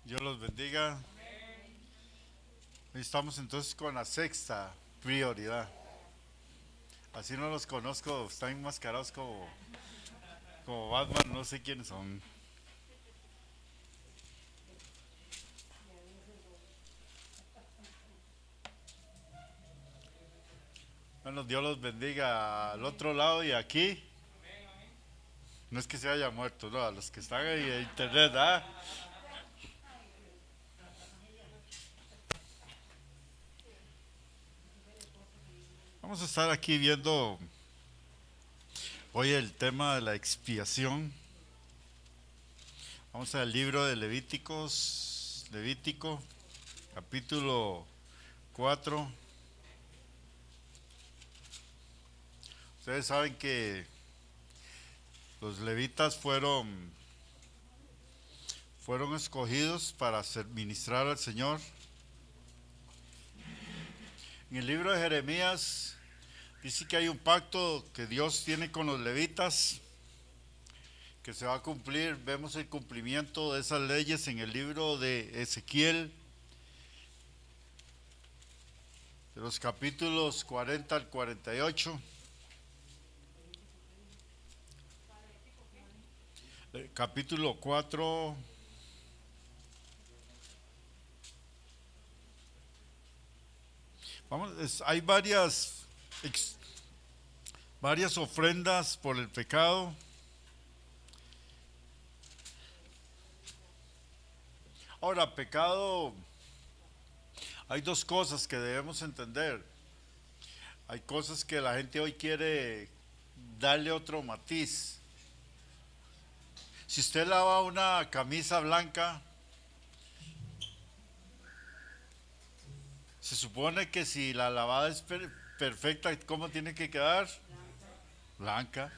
Dios los bendiga. Hoy estamos entonces con la sexta prioridad. Así no los conozco, están enmascarados como Batman, no sé quiénes son. Bueno, Dios los bendiga al otro lado y aquí. No es que se haya muerto, no, a los que están ahí en internet, ¿ah? Vamos a estar aquí viendo hoy el tema de la expiación. Vamos al libro de Levítico, capítulo 4. Ustedes saben que los levitas fueron escogidos para ministrar al Señor. En el libro de Jeremías dice que hay un pacto que Dios tiene con los levitas que se va a cumplir. Vemos el cumplimiento de esas leyes en el libro de Ezequiel, de los capítulos 40 al 48. Capítulo 4. Hay varias ofrendas por el pecado. Ahora, pecado, hay dos cosas que debemos entender. Hay cosas que la gente hoy quiere darle otro matiz. Si usted lava una camisa blanca, se supone que si la lavada es perfecta, ¿cómo tiene que quedar? Blanca.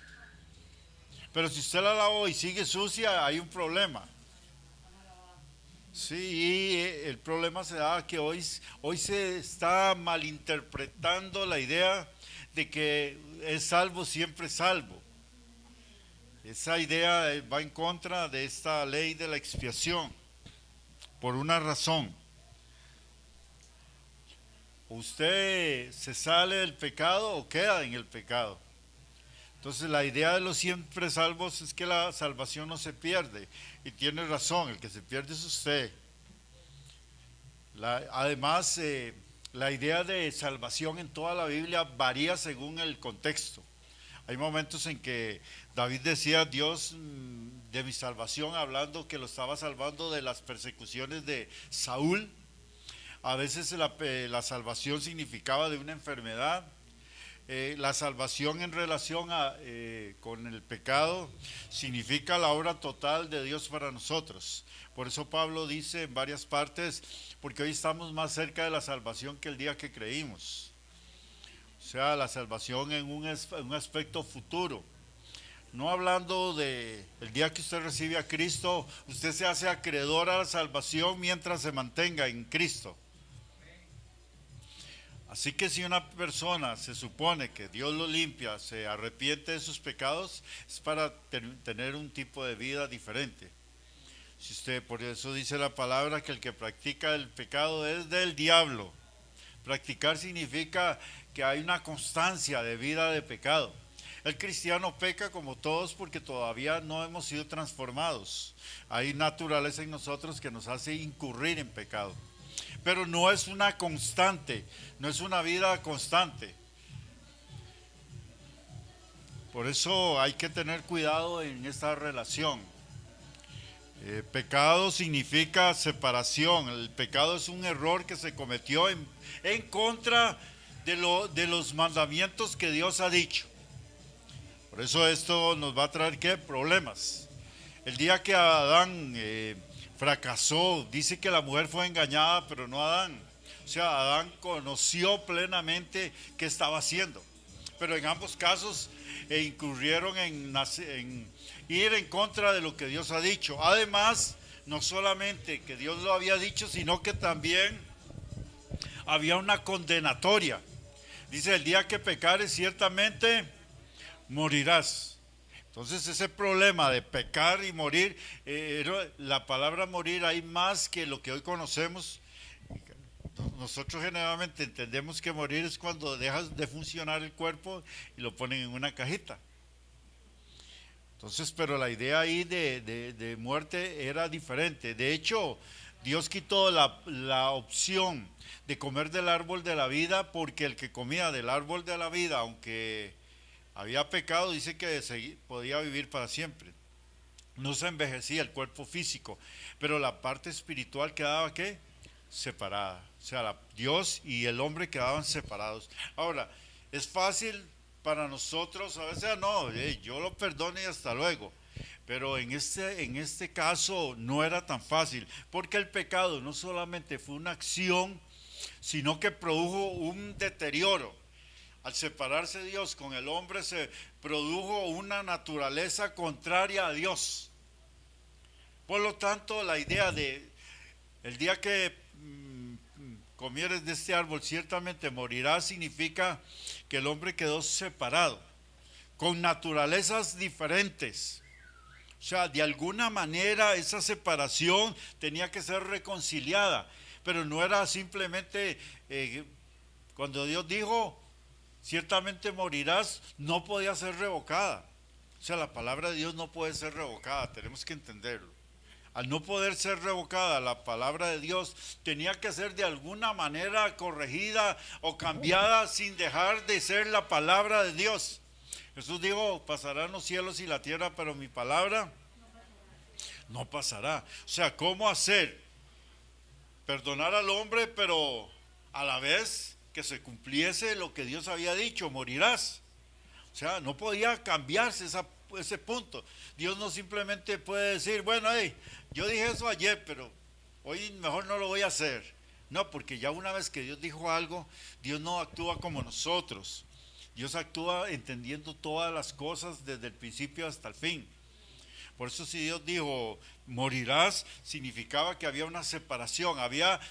Pero si usted la lavó y sigue sucia, hay un problema. Sí, y el problema se da que hoy se está malinterpretando la idea de que es salvo, siempre salvo. Esa idea va en contra de esta ley de la expiación, por una razón. Usted se sale del pecado o queda en el pecado. Entonces la idea de los siempre salvos es que la salvación no se pierde. Y tiene razón, el que se pierde es usted. Además, la idea de salvación en toda la Biblia varía según el contexto. Hay momentos en que David decía, Dios de mi salvación, hablando que lo estaba salvando de las persecuciones de Saúl. A veces la salvación significaba de una enfermedad. La salvación en relación con el pecado significa la obra total de Dios para nosotros. Por eso Pablo dice en varias partes, porque hoy estamos más cerca de la salvación que el día que creímos. O sea, la salvación en un aspecto futuro. No hablando de el día que usted recibe a Cristo, usted se hace acreedor a la salvación mientras se mantenga en Cristo. Así que si una persona se supone que Dios lo limpia, se arrepiente de sus pecados, es para tener un tipo de vida diferente. Si usted, por eso dice la palabra que el que practica el pecado es del diablo. Practicar significa que hay una constancia de vida de pecado. El cristiano peca como todos porque todavía no hemos sido transformados. Hay naturaleza en nosotros que nos hace incurrir en pecado. Pero no es una constante, no es una vida constante. Por eso hay que tener cuidado en esta relación. Pecado significa separación. El pecado es un error que se cometió en contra de los mandamientos que Dios ha dicho. Por eso esto nos va a traer ¿qué? Problemas. El día que Adán fracasó, dice que la mujer fue engañada, pero no Adán. O sea, Adán conoció plenamente qué estaba haciendo. Pero en ambos casos incurrieron en ir en contra de lo que Dios ha dicho. Además, no solamente que Dios lo había dicho, sino que también había una condenatoria. Dice, el día que pecares ciertamente morirás. Entonces ese problema de pecar y morir, la palabra morir hay más que lo que hoy conocemos. Nosotros generalmente entendemos que morir es cuando dejas de funcionar el cuerpo y lo ponen en una cajita. Entonces, pero la idea ahí de muerte era diferente. De hecho, Dios quitó la opción de comer del árbol de la vida, porque el que comía del árbol de la vida, aunque había pecado, dice que podía vivir para siempre. No se envejecía el cuerpo físico, pero la parte espiritual quedaba, ¿qué? Separada. O sea, Dios y el hombre quedaban separados. Ahora, es fácil para nosotros, a veces no, yo lo perdono y hasta luego. Pero en este caso no era tan fácil, porque el pecado no solamente fue una acción, sino que produjo un deterioro. Al separarse Dios con el hombre, se produjo una naturaleza contraria a Dios. Por lo tanto, la idea de el día que comieres de este árbol ciertamente morirás, significa que el hombre quedó separado, con naturalezas diferentes. O sea, de alguna manera esa separación tenía que ser reconciliada, pero no era simplemente cuando Dios dijo ciertamente morirás, no podía ser revocada. O sea, la palabra de Dios no puede ser revocada, tenemos que entenderlo. Al no poder ser revocada la palabra de Dios, tenía que ser de alguna manera corregida o cambiada sin dejar de ser la palabra de Dios. Jesús dijo, pasarán los cielos y la tierra, pero mi palabra no pasará. O sea, ¿cómo hacer? Perdonar al hombre, pero a la vez que se cumpliese lo que Dios había dicho, morirás. O sea, no podía cambiarse ese punto. Dios no simplemente puede decir, bueno, yo dije eso ayer, pero hoy mejor no lo voy a hacer. No, porque ya una vez que Dios dijo algo, Dios no actúa como nosotros. Dios actúa entendiendo todas las cosas desde el principio hasta el fin. Por eso si Dios dijo, morirás, significaba que había una separación,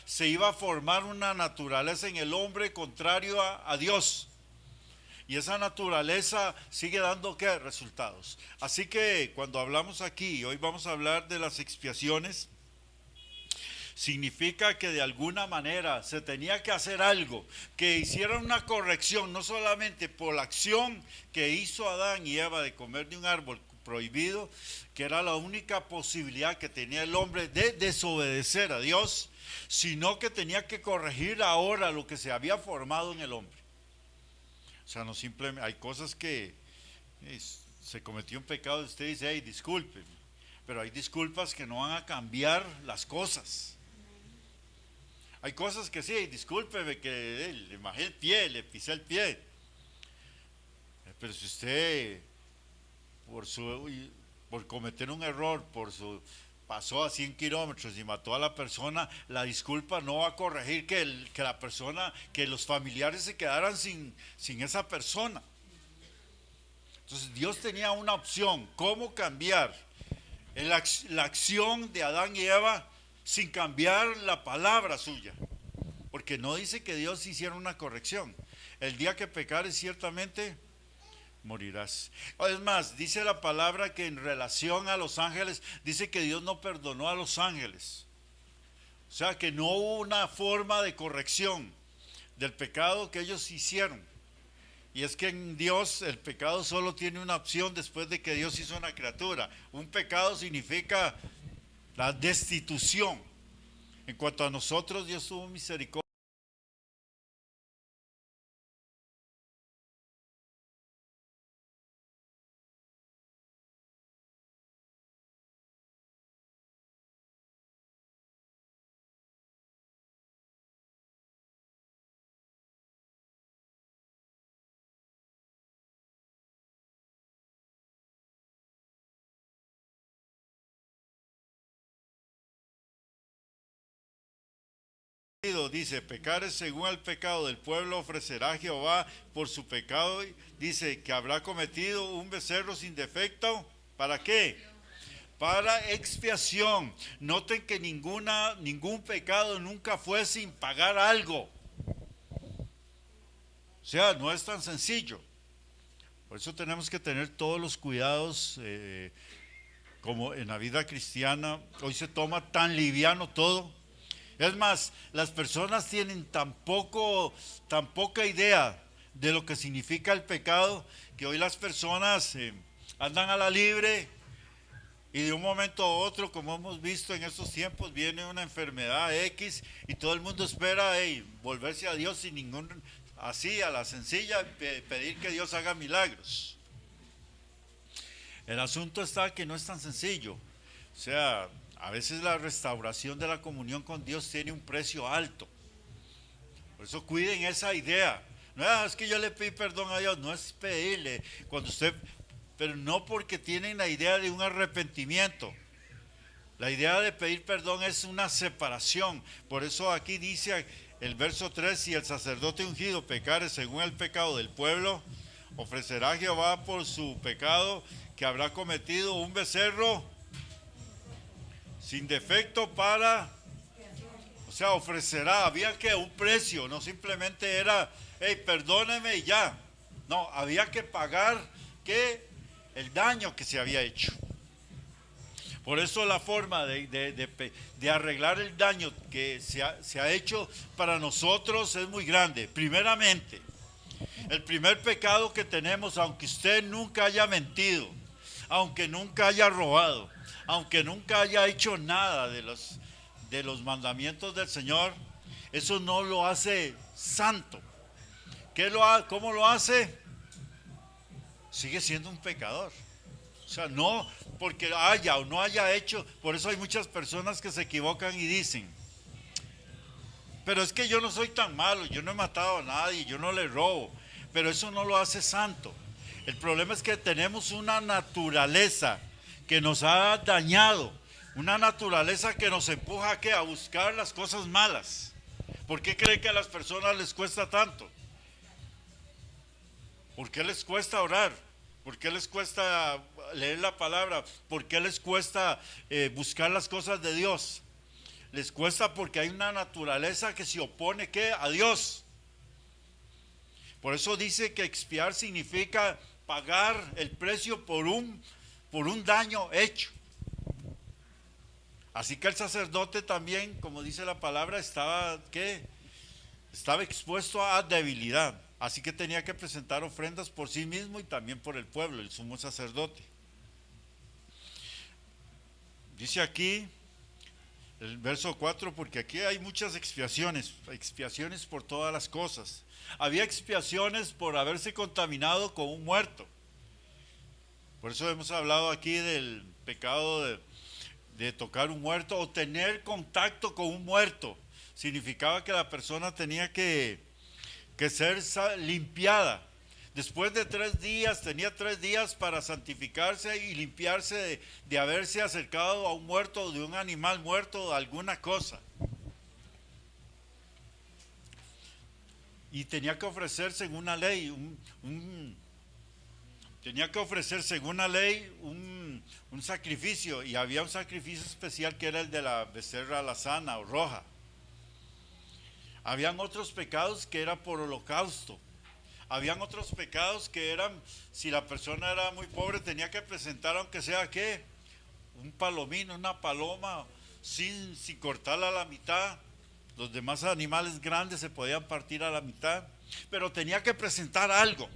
se iba a formar una naturaleza en el hombre contrario a Dios. Y esa naturaleza sigue dando ¿qué? Resultados. Así que cuando hablamos aquí, hoy vamos a hablar de las expiaciones, significa que de alguna manera se tenía que hacer algo, que hiciera una corrección, no solamente por la acción que hizo Adán y Eva de comer de un árbol prohibido, que era la única posibilidad que tenía el hombre de desobedecer a Dios, sino que tenía que corregir ahora lo que se había formado en el hombre. O sea, no simplemente, hay cosas que se cometió un pecado y usted dice, discúlpeme, pero hay disculpas que no van a cambiar las cosas. Hay cosas que sí, discúlpeme que le majé el pie, le pisé el pie. Pero si usted por cometer un error, pasó a 100 kilómetros y mató a la persona, la disculpa no va a corregir que la persona, que los familiares se quedaran sin esa persona. Entonces Dios tenía una opción, cómo cambiar la acción de Adán y Eva sin cambiar la palabra suya, porque no dice que Dios hiciera una corrección. El día que pecares ciertamente morirás. Es más, dice la palabra que en relación a los ángeles, dice que Dios no perdonó a los ángeles. O sea que no hubo una forma de corrección del pecado que ellos hicieron. Y es que en Dios el pecado solo tiene una opción después de que Dios hizo una criatura. Un pecado significa la destitución. En cuanto a nosotros, Dios tuvo misericordia. Dice, pecares según el pecado del pueblo ofrecerá a Jehová por su pecado. Dice que habrá cometido un becerro sin defecto. ¿Para qué? Para expiación. Noten que ningún pecado nunca fue sin pagar algo. O sea, no es tan sencillo. Por eso tenemos que tener todos los cuidados, como en la vida cristiana. Hoy se toma tan liviano todo. Es más, las personas tienen tan poca idea de lo que significa el pecado, que hoy las personas andan a la libre y de un momento a otro, como hemos visto en estos tiempos, viene una enfermedad X y todo el mundo espera volverse a Dios sin ningún, así a la sencilla, pedir que Dios haga milagros. El asunto está que no es tan sencillo. O sea, a veces la restauración de la comunión con Dios tiene un precio alto. Por eso cuiden esa idea. No es que yo le pedí perdón a Dios, no es pedirle. Pero no porque tienen la idea de un arrepentimiento. La idea de pedir perdón es una separación. Por eso aquí dice el verso 3, si el sacerdote ungido pecare según el pecado del pueblo, ofrecerá a Jehová por su pecado que habrá cometido un becerro sin defecto o sea, ofrecerá, había que un precio, no simplemente era, perdóneme y ya. No, había que pagar el daño que se había hecho. Por eso la forma de arreglar el daño que se ha hecho para nosotros es muy grande. Primeramente, el primer pecado que tenemos, aunque usted nunca haya mentido, aunque nunca haya robado, aunque nunca haya hecho nada de los mandamientos del Señor, eso no lo hace santo. ¿Cómo lo hace? Sigue siendo un pecador. O sea, no porque haya o no haya hecho. Por eso hay muchas personas que se equivocan y dicen, pero es que yo no soy tan malo, yo no he matado a nadie, yo no le robo. Pero eso no lo hace santo. El problema es que tenemos una naturaleza que nos ha dañado, una naturaleza que nos empuja a buscar las cosas malas. ¿Por qué cree que a las personas les cuesta tanto? ¿Por qué les cuesta orar? ¿Por qué les cuesta leer la palabra? ¿Por qué les cuesta buscar las cosas de Dios? Les cuesta porque hay una naturaleza que se opone a Dios. Por eso dice que expiar significa pagar el precio por un daño hecho. Así que el sacerdote también, como dice la palabra, estaba expuesto a debilidad. Así que tenía que presentar ofrendas por sí mismo y también por el pueblo, el sumo sacerdote. Dice aquí el verso 4, porque aquí hay muchas expiaciones por todas las cosas. Había expiaciones por haberse contaminado con un muerto. Por eso hemos hablado aquí del pecado de tocar un muerto o tener contacto con un muerto. Significaba que la persona tenía que ser limpiada. Después de 3 días, tenía 3 días para santificarse y limpiarse de haberse acercado a un muerto, de un animal muerto, de alguna cosa. Y tenía que ofrecer según la ley un sacrificio, y había un sacrificio especial que era el de la becerra alazana o roja. Habían otros pecados que era por holocausto. Habían otros pecados que eran, si la persona era muy pobre, tenía que presentar, aunque sea un palomino, una paloma, sin cortarla a la mitad. Los demás animales grandes se podían partir a la mitad, pero tenía que presentar algo.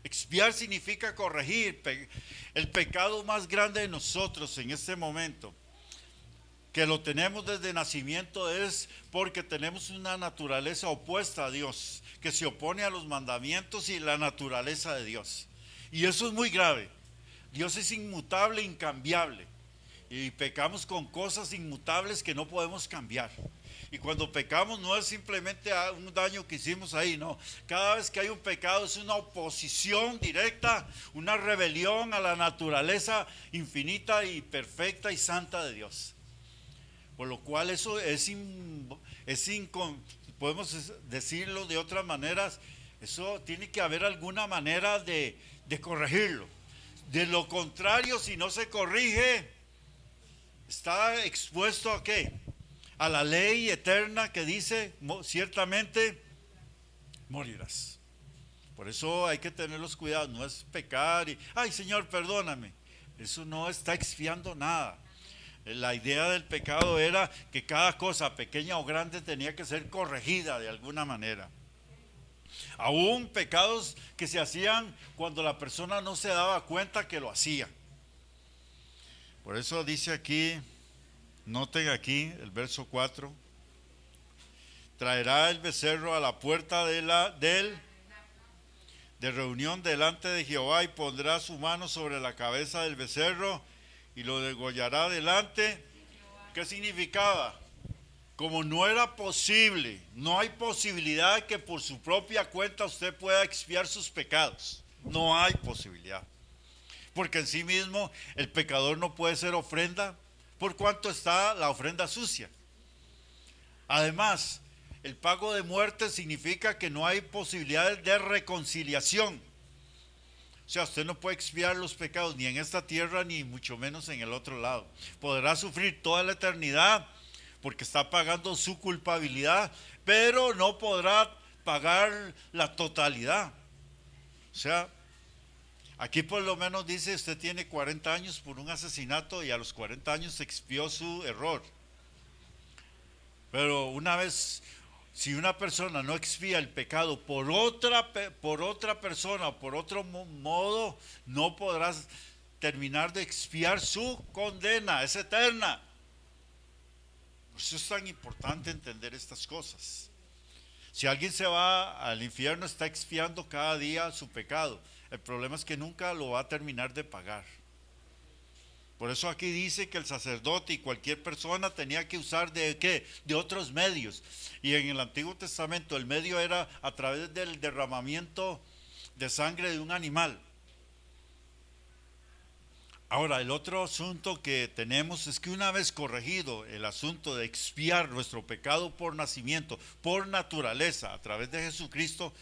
Expiar significa corregir. El pecado más grande de nosotros en este momento, que lo tenemos desde nacimiento, es porque tenemos una naturaleza opuesta a Dios, que se opone a los mandamientos y la naturaleza de Dios. Y eso es muy grave. Dios es inmutable, incambiable. Y pecamos con cosas inmutables que no podemos cambiar. Y cuando pecamos no es simplemente un daño que hicimos ahí, no. Cada vez que hay un pecado es una oposición directa, una rebelión a la naturaleza infinita y perfecta y santa de Dios. Por lo cual eso podemos decirlo de otras maneras, eso tiene que haber alguna manera de corregirlo. De lo contrario, si no se corrige, está expuesto ¿a qué? A la ley eterna que dice, ciertamente morirás. Por eso hay que tener los cuidados, no es pecar y, ay Señor, perdóname. Eso no está expiando nada. La idea del pecado era que cada cosa, pequeña o grande, tenía que ser corregida de alguna manera. Aún pecados que se hacían cuando la persona no se daba cuenta que lo hacía. Por eso dice aquí, noten aquí el verso 4, traerá el becerro a la puerta de reunión delante de Jehová y pondrá su mano sobre la cabeza del becerro y lo degollará delante. ¿Qué significaba? Como no era posible, no hay posibilidad de que por su propia cuenta usted pueda expiar sus pecados. No hay posibilidad. Porque en sí mismo el pecador no puede ser ofrenda por cuanto está la ofrenda sucia. Además, el pago de muerte significa que no hay posibilidades de reconciliación. O sea, usted no puede expiar los pecados ni en esta tierra ni mucho menos en el otro lado. Podrá sufrir toda la eternidad porque está pagando su culpabilidad, pero no podrá pagar la totalidad. O sea, aquí por lo menos dice, usted tiene 40 años por un asesinato y a los 40 años expió su error. Pero una vez, si una persona no expía el pecado por otra persona o por otro modo, no podrás terminar de expiar su condena, es eterna. Por eso es tan importante entender estas cosas. Si alguien se va al infierno, está expiando cada día su pecado. El problema es que nunca lo va a terminar de pagar. Por eso aquí dice que el sacerdote y cualquier persona tenía que usar ¿de qué? De otros medios. Y en el Antiguo Testamento el medio era a través del derramamiento de sangre de un animal. Ahora, el otro asunto que tenemos es que una vez corregido el asunto de expiar nuestro pecado por nacimiento, por naturaleza, a través de Jesucristo,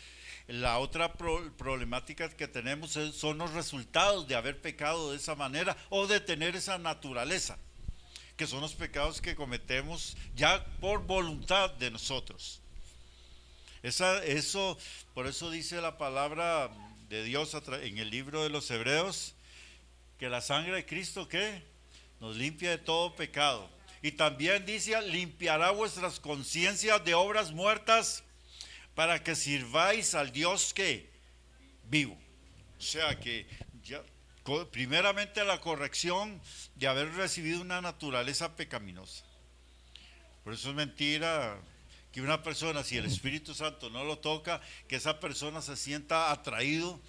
la otra problemática que tenemos son los resultados de haber pecado de esa manera o de tener esa naturaleza, que son los pecados que cometemos ya por voluntad de nosotros. Por eso dice la palabra de Dios en el libro de los Hebreos, que la sangre de Cristo, ¿qué? Nos limpia de todo pecado. Y también dice, limpiará vuestras conciencias de obras muertas para que sirváis al Dios que vivo. O sea que ya, primeramente la corrección de haber recibido una naturaleza pecaminosa. Por eso es mentira que una persona, si el Espíritu Santo no lo toca, que esa persona se sienta atraído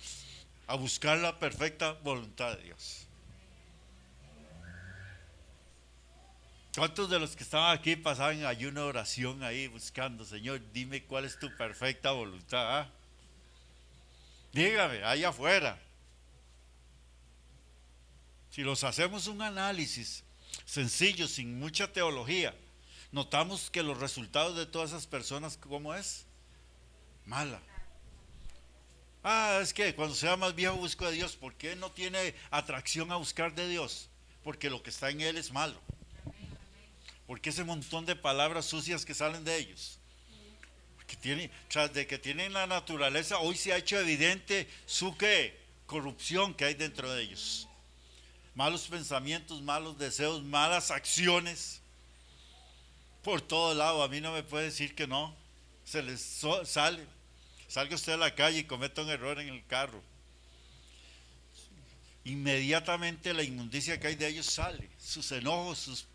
a buscar la perfecta voluntad de Dios. ¿Cuántos de los que estaban aquí pasaban ayuno de oración ahí buscando, Señor, dime cuál es tu perfecta voluntad? ¿Ah? Dígame, allá afuera. Si los hacemos un análisis sencillo, sin mucha teología, notamos que los resultados de todas esas personas, ¿cómo es? Mala. Es que cuando sea más viejo busco de Dios. ¿Por qué no tiene atracción a buscar de Dios? Porque lo que está en él es malo. Porque ese montón de palabras sucias que salen de ellos. Porque tras de que tienen la naturaleza, hoy se ha hecho evidente su corrupción que hay dentro de ellos. Malos pensamientos, malos deseos, malas acciones. Por todo lado, a mí no me puede decir que no. Se les sale. Salga usted a la calle y cometa un error en el carro. Inmediatamente la inmundicia que hay de ellos sale. Sus enojos,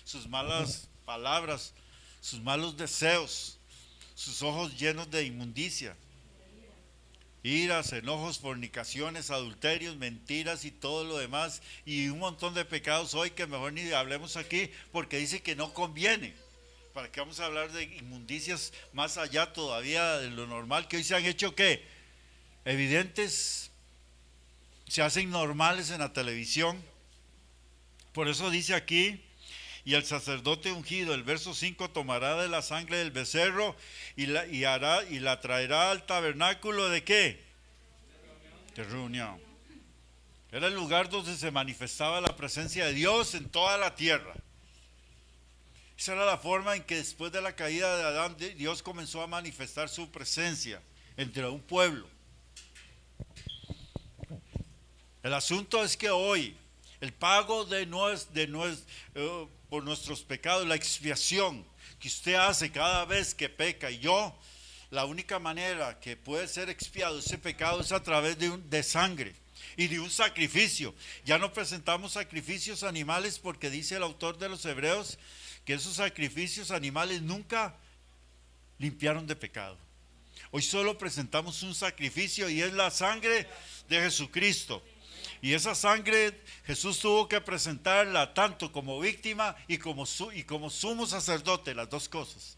sus malas palabras, sus malos deseos, sus ojos llenos de inmundicia. Iras, enojos, fornicaciones, adulterios, mentiras y todo lo demás. Y un montón de pecados hoy que mejor ni hablemos aquí porque dice que no conviene. ¿Para qué vamos a hablar de inmundicias más allá todavía de lo normal que hoy se han hecho qué? Evidentes, se hacen normales en la televisión. Por eso dice aquí, y el sacerdote ungido, el verso 5, tomará de la sangre del becerro y la traerá al tabernáculo ¿de qué? De reunión. Era el lugar donde se manifestaba la presencia de Dios en toda la tierra. Esa era la forma en que después de la caída de Adán, Dios comenzó a manifestar su presencia entre un pueblo. El asunto es que hoy el pago por nuestros pecados, la expiación que usted hace cada vez que peca, y yo, la única manera que puede ser expiado ese pecado es a través de sangre y de un sacrificio. Ya no presentamos sacrificios animales porque dice el autor de los Hebreos que esos sacrificios animales nunca limpiaron de pecado. Hoy solo presentamos un sacrificio y es la sangre de Jesucristo. Y esa sangre Jesús tuvo que presentarla tanto como víctima y como sumo sacerdote, las dos cosas.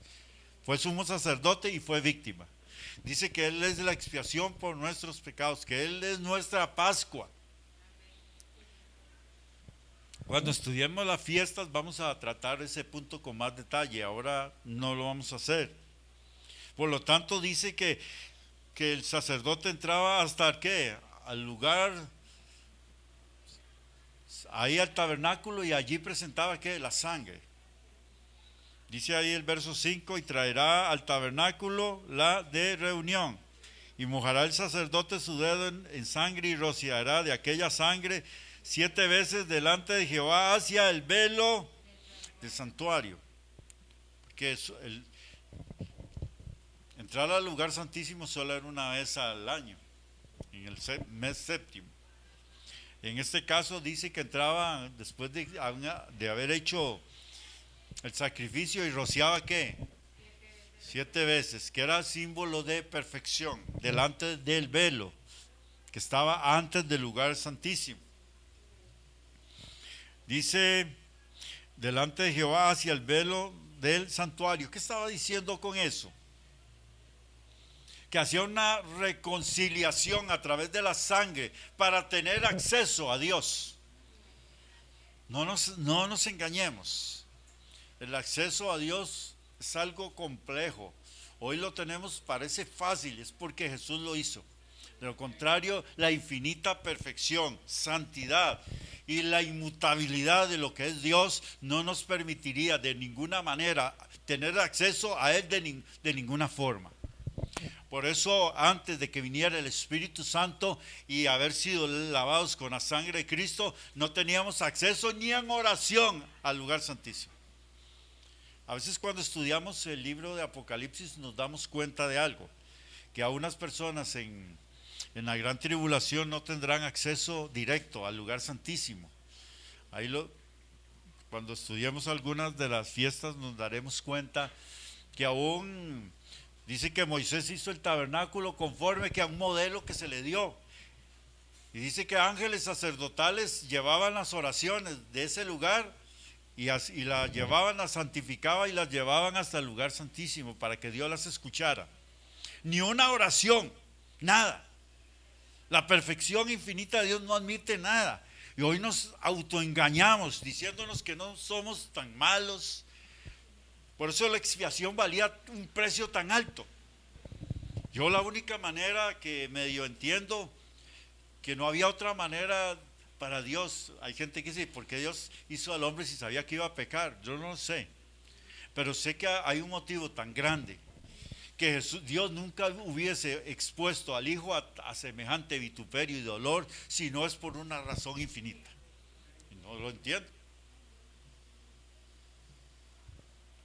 Fue sumo sacerdote y fue víctima. Dice que Él es la expiación por nuestros pecados, que Él es nuestra Pascua. Cuando estudiemos las fiestas vamos a tratar ese punto con más detalle, ahora no lo vamos a hacer. Por lo tanto dice que el sacerdote entraba hasta ¿qué? Al lugar, ahí al tabernáculo, y allí presentaba ¿qué? La sangre. Dice ahí el verso 5, y traerá al tabernáculo la de reunión, y mojará el sacerdote su dedo en sangre, y rociará de aquella sangre 7 veces delante de Jehová hacia el velo del santuario. Porque entrar al lugar santísimo solo era una vez al año, en el mes séptimo. En este caso dice que entraba después de haber hecho el sacrificio, y rociaba ¿qué? 7 veces, que era símbolo de perfección, delante del velo que estaba antes del lugar santísimo. Dice, delante de Jehová hacia el velo del santuario. ¿Qué estaba diciendo con eso? Que hacía una reconciliación a través de la sangre para tener acceso a Dios. No nos engañemos. El acceso a Dios es algo complejo. Hoy lo tenemos, parece fácil, es porque Jesús lo hizo. De lo contrario, la infinita perfección, santidad y la inmutabilidad de lo que es Dios no nos permitiría de ninguna manera tener acceso a Él de ninguna forma. Por eso, antes de que viniera el Espíritu Santo y haber sido lavados con la sangre de Cristo, no teníamos acceso ni en oración al lugar santísimo. A veces cuando estudiamos el libro de Apocalipsis nos damos cuenta de algo, que a unas personas en la gran tribulación no tendrán acceso directo al lugar santísimo. Cuando estudiemos algunas de las fiestas nos daremos cuenta que aún dice que Moisés hizo el tabernáculo conforme que a un modelo que se le dio. Y dice que ángeles sacerdotales llevaban las oraciones de ese lugar y las llevaban, las santificaban y las llevaban hasta el lugar santísimo para que Dios las escuchara. Ni una oración, nada. La perfección infinita de Dios no admite nada. Y hoy nos autoengañamos diciéndonos que no somos tan malos. Por eso la expiación valía un precio tan alto. Yo la única manera que medio entiendo que no había otra manera para Dios. Hay gente que dice, ¿por qué Dios hizo al hombre si sabía que iba a pecar? Yo no lo sé. Pero sé que hay un motivo tan grande que Dios nunca hubiese expuesto al Hijo a semejante vituperio y dolor si no es por una razón infinita. Y no lo entiendo.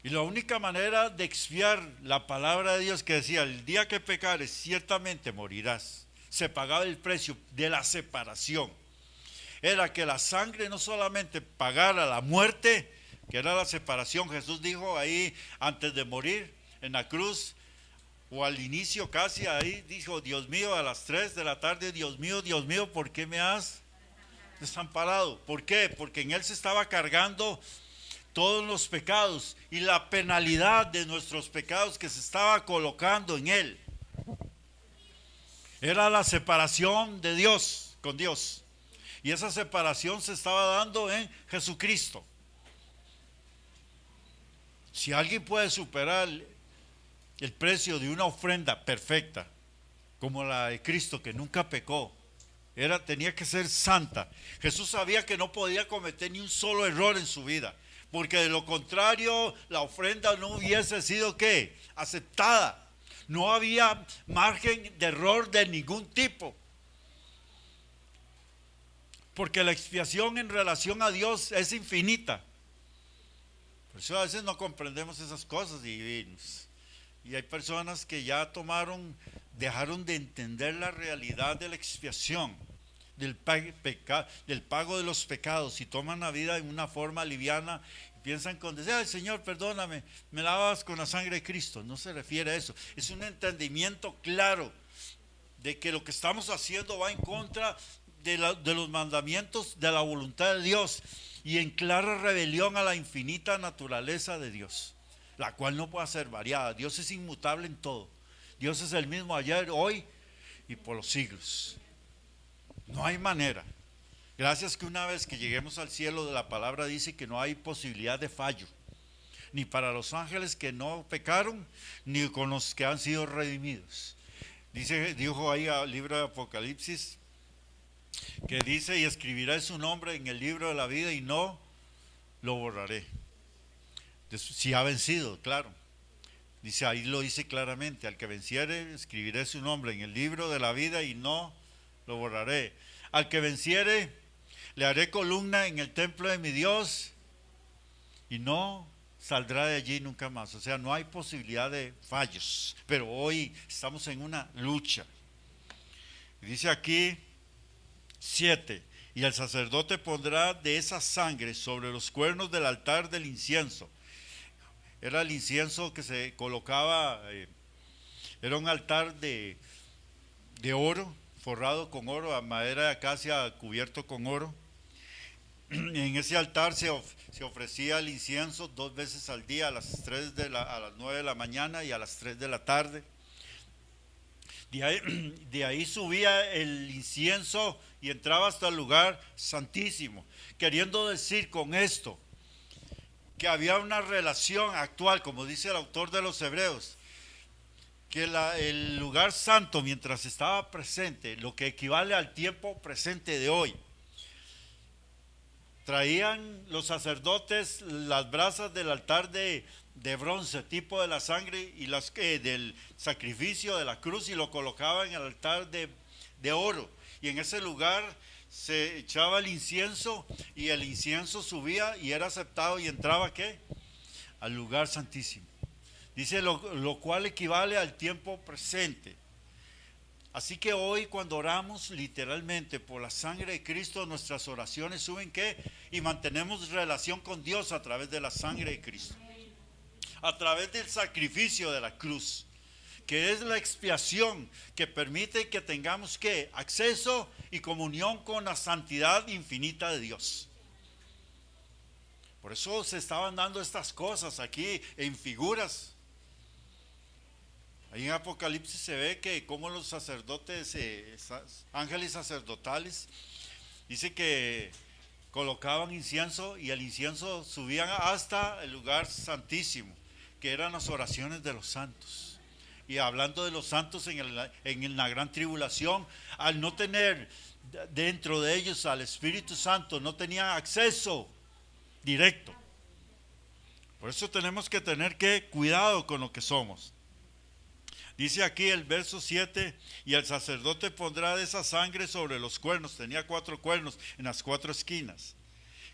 Y la única manera de expiar la palabra de Dios que decía, el día que pecares ciertamente morirás, se pagaba el precio de la separación. Era que la sangre no solamente pagara la muerte, que era la separación. Jesús dijo ahí antes de morir en la cruz, o al inicio casi ahí, dijo, Dios mío, a las 3 de la tarde, Dios mío, ¿por qué me has desamparado? ¿Por qué? Porque en Él se estaba cargando todos los pecados y la penalidad de nuestros pecados que se estaba colocando en Él. Era la separación de Dios con Dios. Y esa separación se estaba dando en Jesucristo. Si alguien puede superar el precio de una ofrenda perfecta, como la de Cristo, que nunca pecó, tenía que ser santa. Jesús sabía que no podía cometer ni un solo error en su vida, porque de lo contrario la ofrenda no hubiese sido ¿qué? Aceptada. No había margen de error de ningún tipo. porque la expiación en relación a Dios es infinita. Por eso a veces no comprendemos esas cosas y hay personas que ya dejaron de entender la realidad de la expiación, del pago de los pecados, y toman la vida en una forma liviana y piensan con decir, ay Señor, perdóname, me lavas con la sangre de Cristo. No se refiere a eso, es un entendimiento claro de que lo que estamos haciendo va en contra de los mandamientos de la voluntad de Dios y en clara rebelión a la infinita naturaleza de Dios, la cual no puede ser variada. Dios es inmutable en todo. Dios es el mismo ayer, hoy y por los siglos. No hay manera. Gracias que una vez que lleguemos al cielo, de la palabra dice que no hay posibilidad de fallo, ni para los ángeles que no pecaron, ni con los que han sido redimidos. Dijo ahí al libro de Apocalipsis, que dice, y escribiré su nombre en el libro de la vida y no lo borraré. Si ha vencido, claro. Dice, ahí lo dice claramente, al que venciere, escribiré su nombre en el libro de la vida y no lo borraré. Al que venciere, le haré columna en el templo de mi Dios y no saldrá de allí nunca más. O sea, no hay posibilidad de fallos, pero hoy estamos en una lucha. Dice aquí 7, y el sacerdote pondrá de esa sangre sobre los cuernos del altar del incienso. Era el incienso que se colocaba, era un altar de oro, forrado con oro, a madera de acacia cubierto con oro. En ese altar se ofrecía el incienso 2 veces al día, a las 9 de la mañana y a las 3 de la tarde. De ahí subía el incienso y entraba hasta el lugar santísimo, queriendo decir con esto que había una relación actual, como dice el autor de los Hebreos, que el lugar santo, mientras estaba presente, lo que equivale al tiempo presente de hoy, traían los sacerdotes las brasas del altar de bronce, tipo de la sangre y del sacrificio de la cruz, y lo colocaban en el altar de oro, y en ese lugar se echaba el incienso y el incienso subía y era aceptado y entraba ¿qué? Al lugar santísimo. Dice lo cual equivale al tiempo presente. Así que hoy, cuando oramos literalmente por la sangre de Cristo, nuestras oraciones suben ¿qué? Y mantenemos relación con Dios a través de la sangre de Cristo, a través del sacrificio de la cruz, que es la expiación que permite que tengamos ¿qué? Acceso y comunión con la santidad infinita de Dios. Por eso se estaban dando estas cosas aquí en figuras. Ahí en Apocalipsis se ve que como los sacerdotes, ángeles sacerdotales, dice que colocaban incienso y el incienso subían hasta el lugar santísimo, que eran las oraciones de los santos. Y hablando de los santos en la gran tribulación, al no tener dentro de ellos al Espíritu Santo, no tenían acceso directo. Por eso tenemos que tener cuidado con lo que somos. Dice aquí el verso 7, y el sacerdote pondrá de esa sangre sobre los cuernos. Tenía 4 cuernos en las 4 esquinas,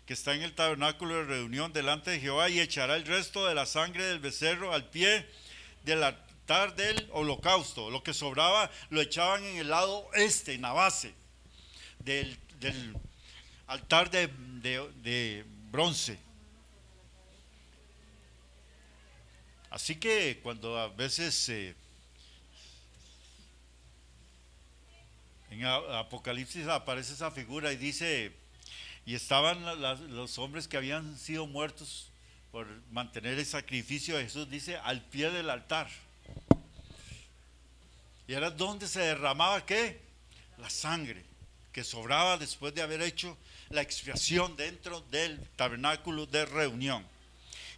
que está en el tabernáculo de reunión delante de Jehová, y echará el resto de la sangre del becerro al pie del altar del holocausto. Lo que sobraba lo echaban en el lado en la base del altar de bronce. Así que cuando a veces en Apocalipsis aparece esa figura y dice, y estaban los hombres que habían sido muertos por mantener el sacrificio de Jesús, dice, al pie del altar. Y era donde se derramaba ¿qué? La sangre que sobraba después de haber hecho la expiación dentro del tabernáculo de reunión.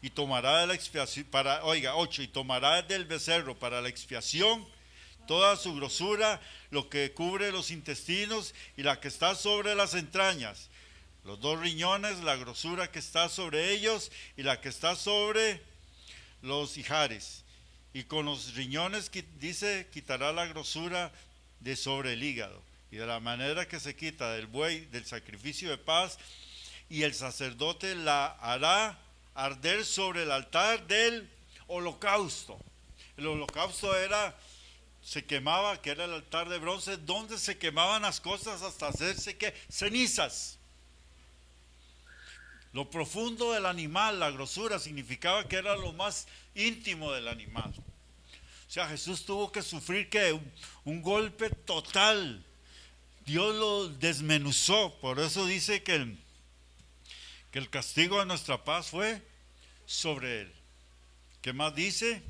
Y tomará de la expiación, 8, y tomará del becerro para la expiación toda su grosura, lo que cubre los intestinos y la que está sobre las entrañas, los 2 riñones, la grosura que está sobre ellos y la que está sobre los ijares. Y con los riñones, dice, quitará la grosura de sobre el hígado y de la manera que se quita del buey del sacrificio de paz, y el sacerdote la hará arder sobre el altar del holocausto. El holocausto se quemaba, que era el altar de bronce, donde se quemaban las cosas hasta hacerse que cenizas. Lo profundo del animal, la grosura, significaba que era lo más íntimo del animal. O sea, Jesús tuvo que sufrir un golpe total. Dios lo desmenuzó. Por eso dice que el castigo de nuestra paz fue sobre él. ¿Qué más dice?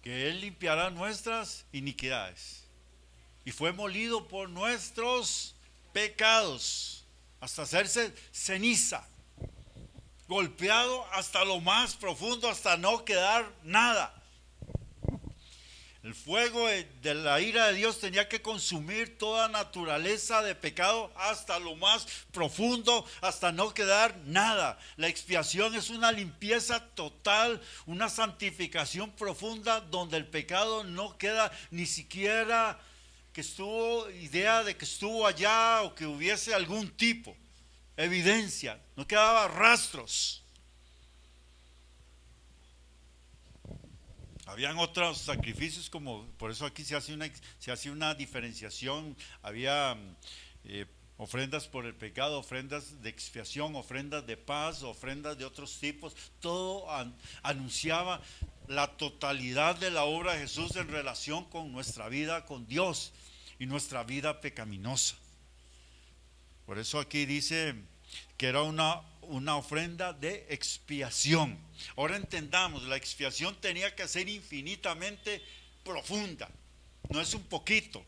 Que él limpiará nuestras iniquidades. Y fue molido por nuestros pecados, hasta hacerse ceniza, golpeado hasta lo más profundo, hasta no quedar nada. El fuego de la ira de Dios tenía que consumir toda naturaleza de pecado hasta lo más profundo, hasta no quedar nada. La expiación es una limpieza total, una santificación profunda donde el pecado no queda ni siquiera que estuvo idea de que estuvo allá o que hubiese algún tipo, evidencia, no quedaba rastros. Habían otros sacrificios, como por eso aquí se hace una diferenciación. Había ofrendas por el pecado, ofrendas de expiación, ofrendas de paz, ofrendas de otros tipos. Todo anunciaba la totalidad de la obra de Jesús en relación con nuestra vida con Dios y nuestra vida pecaminosa. Por eso aquí dice que era una ofrenda de expiación. Ahora entendamos, la expiación tenía que ser infinitamente profunda, no es un poquito.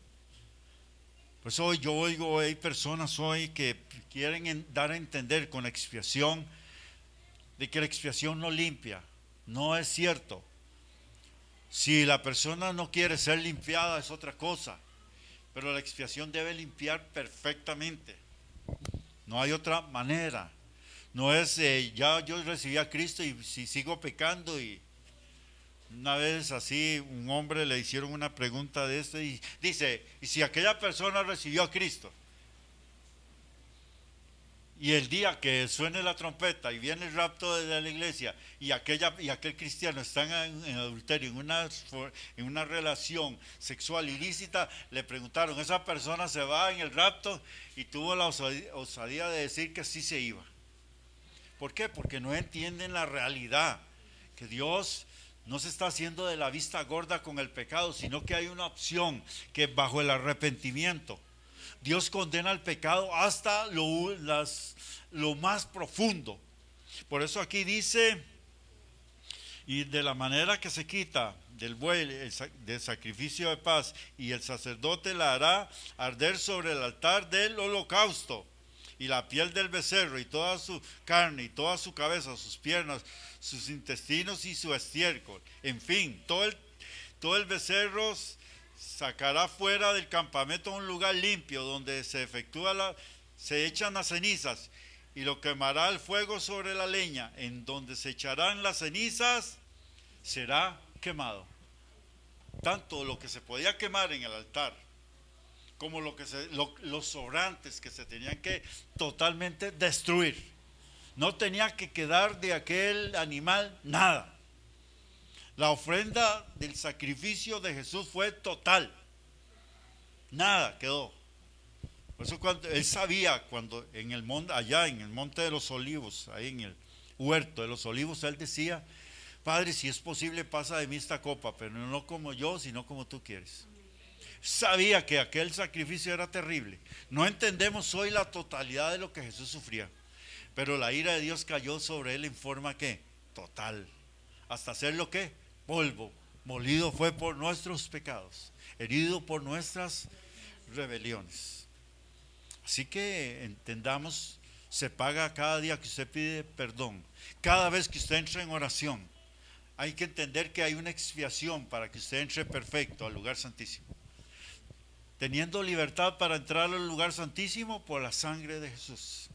Por eso yo oigo, hay personas hoy que quieren dar a entender con la expiación de que la expiación no limpia. No es cierto. Si la persona no quiere ser limpiada es otra cosa, pero la expiación debe limpiar perfectamente. No hay otra manera. No es ya yo recibí a Cristo y si sigo pecando. Y una vez así un hombre le hicieron una pregunta de esto y dice, ¿y si aquella persona recibió a Cristo? Y el día que suene la trompeta y viene el rapto de la iglesia y aquel cristiano está en adulterio, en una relación sexual ilícita, le preguntaron, ¿esa persona se va en el rapto? Y tuvo la osadía de decir que sí se iba. ¿Por qué? Porque no entienden la realidad, que Dios no se está haciendo de la vista gorda con el pecado, sino que hay una opción, que bajo el arrepentimiento Dios condena el pecado hasta lo más profundo. Por eso aquí dice, y de la manera que se quita del buey del sacrificio de paz, y el sacerdote la hará arder sobre el altar del holocausto, y la piel del becerro y toda su carne y toda su cabeza, sus piernas, sus intestinos y su estiércol, en fin, todo el becerro sacará fuera del campamento a un lugar limpio donde se echan las cenizas, y lo quemará el fuego sobre la leña, en donde se echarán las cenizas será quemado. Tanto lo que se podía quemar en el altar como los sobrantes que se tenían que totalmente destruir. No tenía que quedar de aquel animal nada. La ofrenda del sacrificio de Jesús fue total. Nada quedó. Por eso cuando él sabía, cuando en el monte, allá en el monte de los olivos, ahí en el huerto de los olivos, él decía, Padre, si es posible pasa de mí esta copa, pero no como yo, sino como tú quieres. Sabía que aquel sacrificio era terrible. No entendemos hoy la totalidad de lo que Jesús sufría, pero la ira de Dios cayó sobre él en forma que total, hasta hacerlo que polvo. Molido fue por nuestros pecados, herido por nuestras rebeliones. Así que entendamos, se paga cada día que usted pide perdón. Cada vez que usted entra en oración, hay que entender que hay una expiación para que usted entre perfecto al lugar santísimo, teniendo libertad para entrar al lugar santísimo por la sangre de Jesús,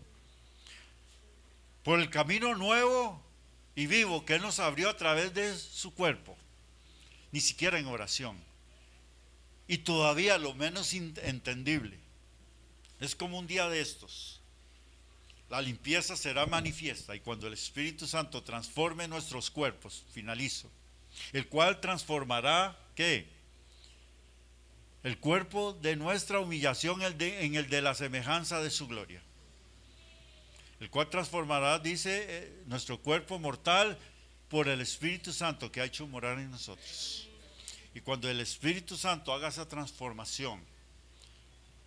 por el camino nuevo y vivo que Él nos abrió a través de su cuerpo, ni siquiera en oración. Y todavía lo menos entendible es como un día de estos. La limpieza será manifiesta y cuando el Espíritu Santo transforme nuestros cuerpos, finalizo, el cual transformará, ¿qué? El cuerpo de nuestra humillación en el de la semejanza de su gloria. El cual transformará, dice, nuestro cuerpo mortal por el Espíritu Santo que ha hecho morar en nosotros. Y cuando el Espíritu Santo haga esa transformación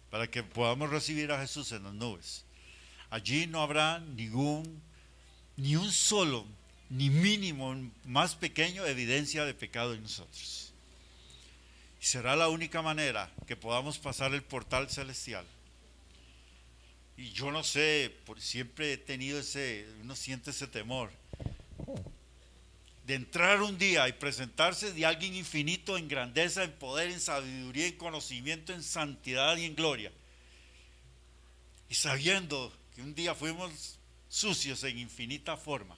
para que podamos recibir a Jesús en las nubes, allí no habrá ni un solo, ni mínimo, más pequeño evidencia de pecado en nosotros. Y será la única manera que podamos pasar el portal celestial. Y yo no sé, siempre he tenido uno siente ese temor de entrar un día y presentarse de alguien infinito en grandeza, en poder, en sabiduría, en conocimiento, en santidad y en gloria. Y sabiendo que un día fuimos sucios en infinita forma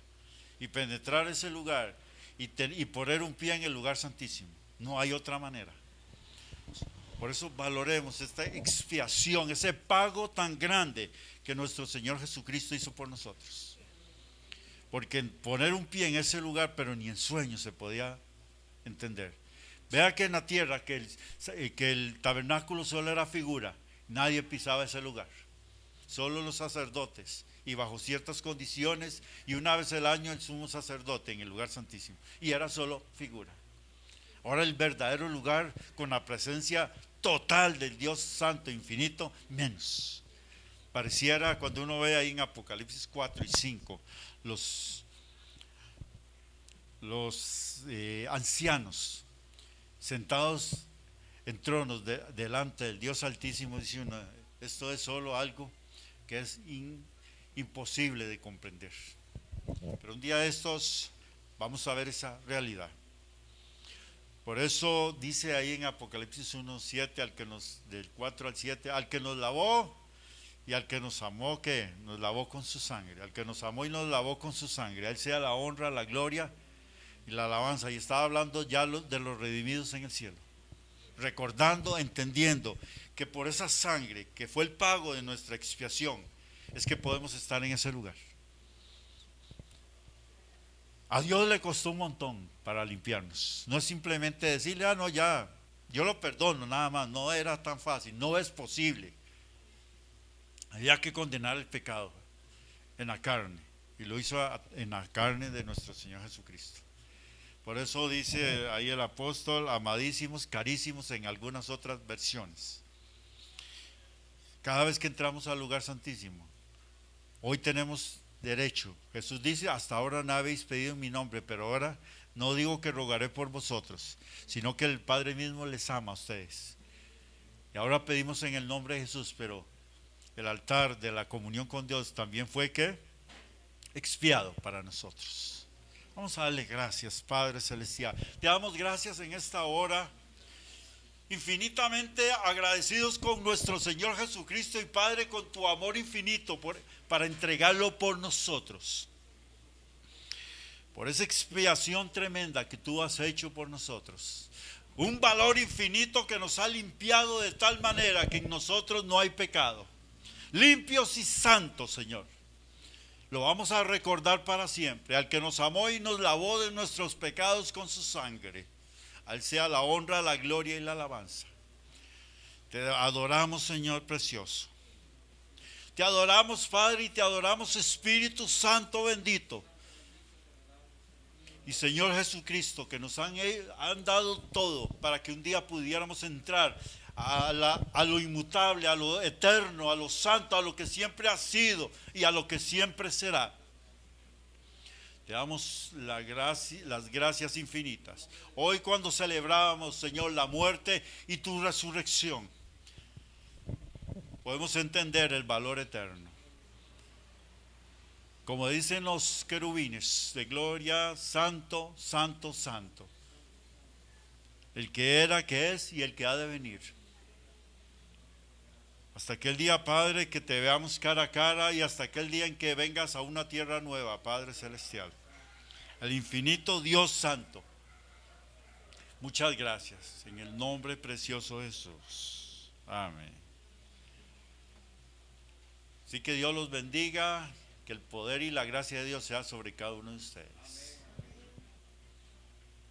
y penetrar ese lugar y poner un pie en el lugar santísimo. No hay otra manera. Por eso valoremos esta expiación, ese pago tan grande que nuestro Señor Jesucristo hizo por nosotros. Porque poner un pie en ese lugar, pero ni en sueños se podía entender. Vea que en la tierra, que el tabernáculo solo era figura, nadie pisaba ese lugar. Solo los sacerdotes y bajo ciertas condiciones y una vez al año el sumo sacerdote en el lugar santísimo. Y era solo figura. Ahora el verdadero lugar con la presencia total del Dios Santo Infinito, menos. Pareciera cuando uno ve ahí en Apocalipsis 4 y 5 los ancianos sentados en tronos delante del Dios Altísimo, dice uno, esto es solo algo que es imposible de comprender. Pero un día de estos vamos a ver esa realidad. Por eso dice ahí en Apocalipsis 1:7, del 4 al 7, al que nos lavó y al que nos amó, que nos lavó con su sangre, al que nos amó y nos lavó con su sangre, a él sea la honra, la gloria y la alabanza. Y estaba hablando ya de los redimidos en el cielo, recordando, entendiendo que por esa sangre que fue el pago de nuestra expiación es que podemos estar en ese lugar. A Dios le costó un montón para limpiarnos. No es simplemente decirle, no, ya, yo lo perdono, nada más. No era tan fácil, no es posible. Había que condenar el pecado en la carne, y lo hizo en la carne de nuestro Señor Jesucristo. Por eso dice ahí el apóstol, amadísimos, carísimos en algunas otras versiones. Cada vez que entramos al lugar santísimo, hoy tenemos derecho. Jesús dice, hasta ahora no habéis pedido en mi nombre, pero ahora no digo que rogaré por vosotros, sino que el Padre mismo les ama a ustedes. Y ahora pedimos en el nombre de Jesús, pero el altar de la comunión con Dios también fue ¿qué? Expiado para nosotros. Vamos a darle gracias, Padre Celestial. Te damos gracias en esta hora, infinitamente agradecidos con nuestro Señor Jesucristo y Padre, con tu amor infinito para entregarlo por nosotros. Por esa expiación tremenda que tú has hecho por nosotros. Un valor infinito que nos ha limpiado de tal manera que en nosotros no hay pecado. Limpios y santos, Señor. Lo vamos a recordar para siempre. Al que nos amó y nos lavó de nuestros pecados con su sangre, a él sea la honra, la gloria y la alabanza. Te adoramos, Señor precioso. Te adoramos, Padre, y te adoramos, Espíritu Santo bendito. Y Señor Jesucristo, que nos han dado todo para que un día pudiéramos entrar a lo inmutable, a lo eterno, a lo santo, a lo que siempre ha sido y a lo que siempre será. Te damos las gracias infinitas. Hoy cuando celebrábamos, Señor, la muerte y tu resurrección, podemos entender el valor eterno. Como dicen los querubines de gloria, santo, santo, santo. El que era, que es y el que ha de venir. Hasta aquel día, Padre, que te veamos cara a cara y hasta aquel día en que vengas a una tierra nueva, Padre Celestial. El infinito Dios Santo. Muchas gracias. En el nombre precioso de Jesús. Amén. Así que Dios los bendiga, que el poder y la gracia de Dios sea sobre cada uno de ustedes.